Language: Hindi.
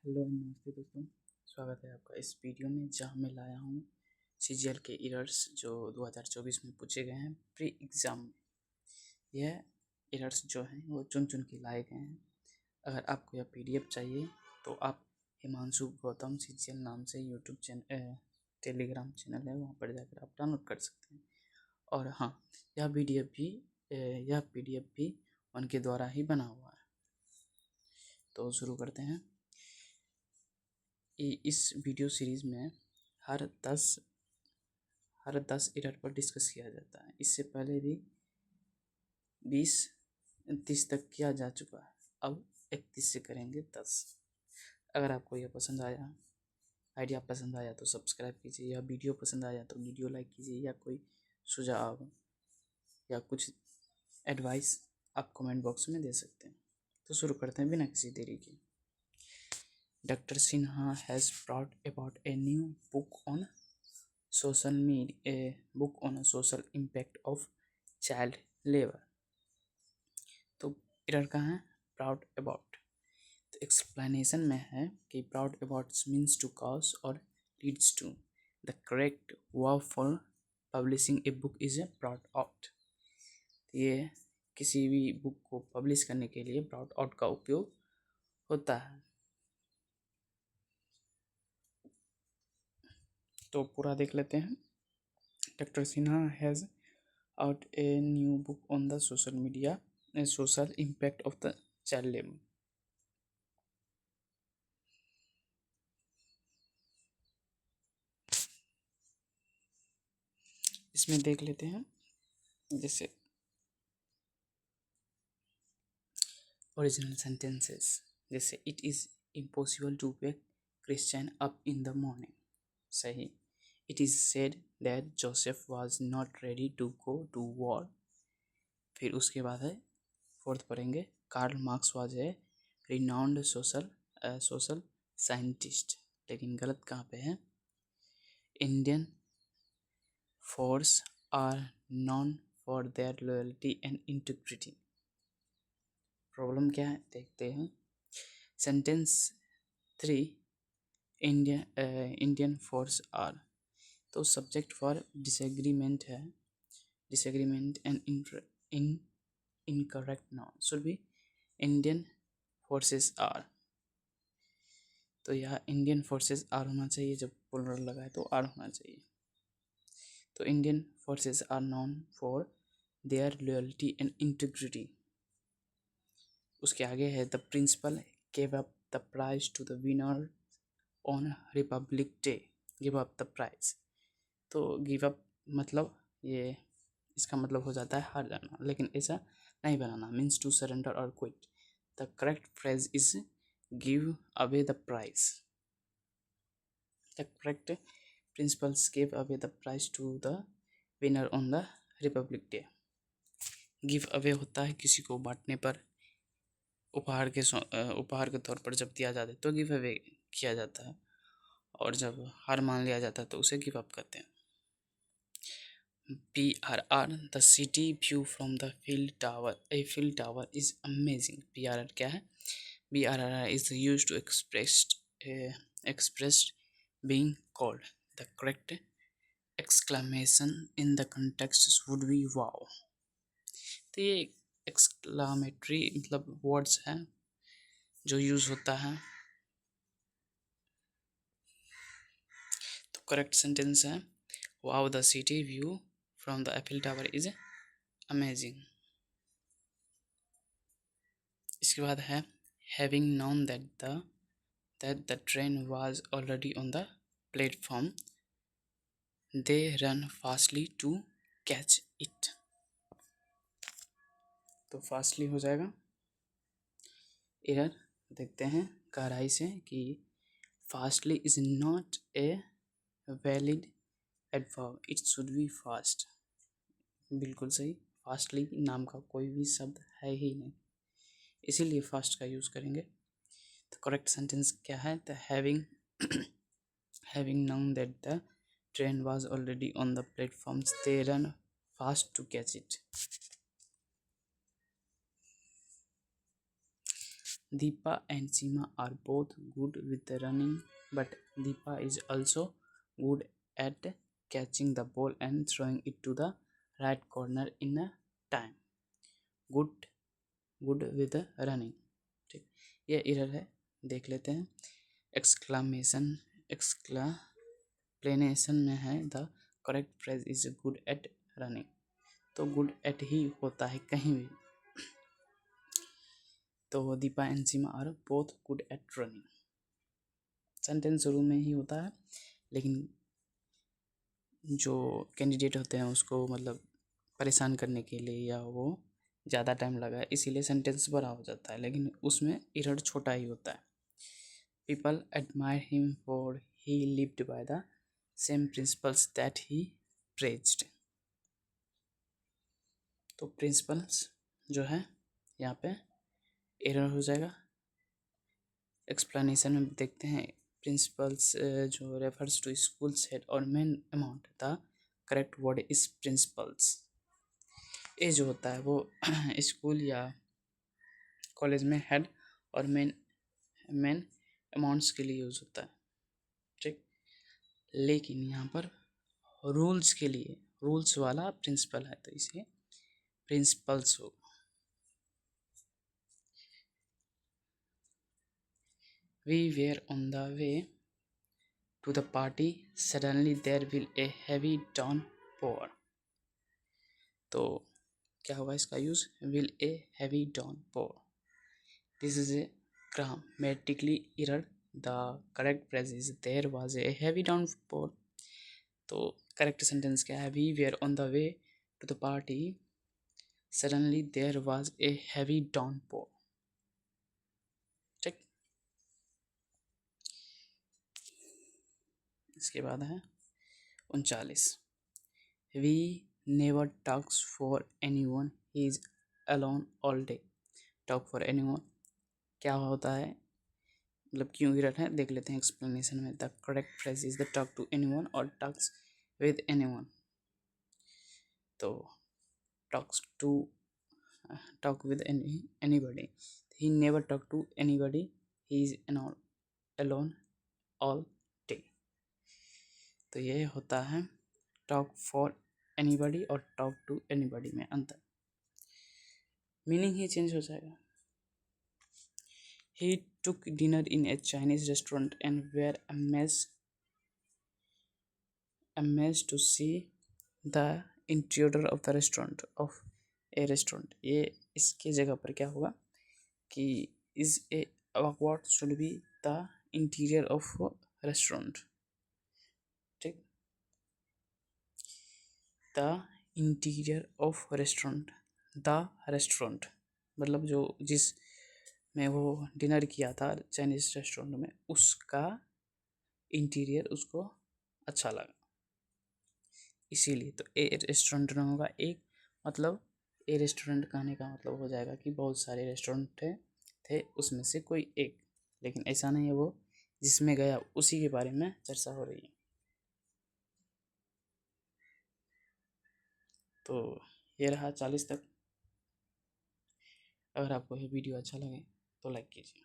हेलो नमस्ते दोस्तों। स्वागत है आपका इस वीडियो में, जहां मैं लाया हूं सीजीएल के एरर्स जो 2024 में पूछे गए हैं प्री एग्ज़ाम में। यह एरर्स जो हैं वो चुन चुन के लाए गए हैं। अगर आपको यह पीडीएफ चाहिए तो आप हिमांशु गौतम सीजीएल नाम से यूट्यूब चैनल टेलीग्राम चैनल है, वहाँ पर जाकर आप डाउनलोड कर सकते हैं। और हाँ, यह पीडीएफ भी उनके द्वारा ही बना हुआ है। तो शुरू करते हैं। इस वीडियो सीरीज़ में हर 10 एरर पर डिस्कस किया जाता है। इससे पहले भी 20-30 तक किया जा चुका है, अब 31 से करेंगे 10। अगर आपको यह पसंद आया, आइडिया पसंद आया तो सब्सक्राइब कीजिए, या वीडियो पसंद आया तो वीडियो लाइक कीजिए, या कोई सुझाव या कुछ एडवाइस आप कमेंट बॉक्स में दे सकते हैं। तो शुरू करते हैं बिना किसी देरी के। Dr. Sinha has brought about a new book on social media, a book on a social impact of child labor। तो एरर कहाँ है? Proud about. तो एक्सप्लेनेशन में है कि proud about means to cause और leads to. The correct verb for publishing a book is a proud out. ये किसी भी बुक को पब्लिश करने के लिए प्राउड आउट का उपयोग होता है। तो पूरा देख लेते हैं। Doctor Sinha has out a new book on the social impact of the child labor। इसमें देख लेते हैं, जैसे ओरिजिनल सेंटेंसेस, जैसे it is impossible to wake Christian up in the morning. सही। It is said that Joseph was not ready to go to war. फिर उसके बाद है, फोर्थ पढ़ेंगे, Karl Marx was a renowned social scientist. लेकिन गलत कहाँ पे है? Indian force are known for their loyalty and integrity. Problem क्या है देखते हैं। सेंटेंस 3, इंडियन फोर्स आर, तो सब्जेक्ट फॉर डिसएग्रीमेंट है, disagreement and incorrect known should be Indian forces are. तो यह इंडियन फोर्सेस आर होना चाहिए, जब प्लूरल लगा है तो आर होना चाहिए। तो Indian forces are known for their loyalty and integrity. उसके आगे है, the principal gave up the prize to the winner on Republic Day. Give up the prize, तो गिव अप मतलब ये इसका मतलब हो जाता है हार जाना, लेकिन ऐसा नहीं बनाना, मीन्स टू सरेंडर और quit. The correct phrase is give away the prize. The correct principals give away the prize to the winner on the Republic Day. Give away होता है किसी को बांटने पर, उपहार के तौर पर जब दिया जाता है तो गिव अवे किया जाता है, और जब हार मान लिया जाता है तो उसे गिव अप करते हैं। PRR, the city view from the field tower. A field tower is amazing. PRR क्या है? BRR is use to express being cold. The correct exclamation in the context would be wow. तो ये एक्सक्लामेटरी मतलब वर्ड्स हैं जो यूज़ होता है। तो करेक्ट सेंटेंस है, wow the city view from the Eiffel Tower is amazing. इसके बाद है, having known that the train was already on the platform they run fastly to catch it. तो फास्टली हो जाएगा। एरर देखते हैं गहराई से कि fastly is not a valid adverb, it should be fast. बिल्कुल सही, फास्टली नाम का कोई भी शब्द है ही नहीं, इसीलिए फास्ट का यूज़ करेंगे। तो करेक्ट सेंटेंस क्या है? The having known that the train was already on the platforms they run fast to catch it. Deepa and Seema are both good with running, but Deepa is also good at catching the ball and throwing it to the right corner in a time. Good good with running. ठीक, ये एरर है, देख लेते हैं. एक्सक्लामेशन में है the correct phrase is good at running. तो गुड एट ही होता है कहीं भी. तो Deepa and Seema are both good at running. Sentence शुरू में ही होता है, लेकिन जो कैंडिडेट होते हैं उसको मतलब परेशान करने के लिए या वो ज़्यादा टाइम लगा इसीलिए सेंटेंस बड़ा हो जाता है, लेकिन उसमें एरर छोटा ही होता है. People admire him for he lived by the same principles that he praised. तो प्रिंसिपल्स जो है यहाँ पे एरर हो जाएगा. एक्सप्लेनेशन में देखते हैं. प्रिंसिपल्स जो रेफर्स टू स्कूल्स हेड और main amount. The correct word is principles. ये जो होता है वो स्कूल या कॉलेज में हेड और मेन अमाउंट्स के लिए यूज़ होता है. ठीक, लेकिन यहाँ पर रूल्स के लिए रूल्स वाला प्रिंसिपल है तो इसे प्रिंसिपल्स हो. We were on the way to the party. Suddenly there will a heavy downpour. तो क्या होगा इसका use? Will a heavy downpour. This is a grammatically error. The correct phrase is there was a heavy downpour. तो करेक्ट सेंटेंस क्या है? We were on the way to the party. Suddenly there was a heavy downpour. ठीक, इसके बाद है 39. We never talks for anyone. He is alone all day. Talk for anyone क्या होता है, मतलब क्यों एरर है देख लेते हैं एक्सप्लेनेशन में. The correct phrase is the talk to anyone और टॉक्स विद एनीवन. तो talk with anybody. He never talk to anybody. He is alone all day. तो ये होता है टॉक फॉर एनीबडी और टॉक टू एनीबडी में अंतर. मीनिंग ही चेंज हो जाएगा. He took dinner in a Chinese restaurant and were amazed to see the interior of the restaurant of a restaurant. ये इसके जगह पर क्या होगा कि is a what should be the interior of restaurant. ठीक, the interior of restaurant. the restaurant मतलब जो जिस में वो डिनर किया था चाइनीज रेस्टोरेंट में उसका इंटीरियर उसको अच्छा लगा इसीलिए. तो ए रेस्टोरेंट ना होगा एक, मतलब ए रेस्टोरेंट कहने का मतलब हो जाएगा कि बहुत सारे रेस्टोरेंट थे उसमें से कोई एक, लेकिन ऐसा नहीं है, वो जिसमें गया उसी के बारे में चर्चा हो रही है. तो ये रहा 40 तक. अगर आपको ये वीडियो अच्छा लगे तो लाइक कीजिए.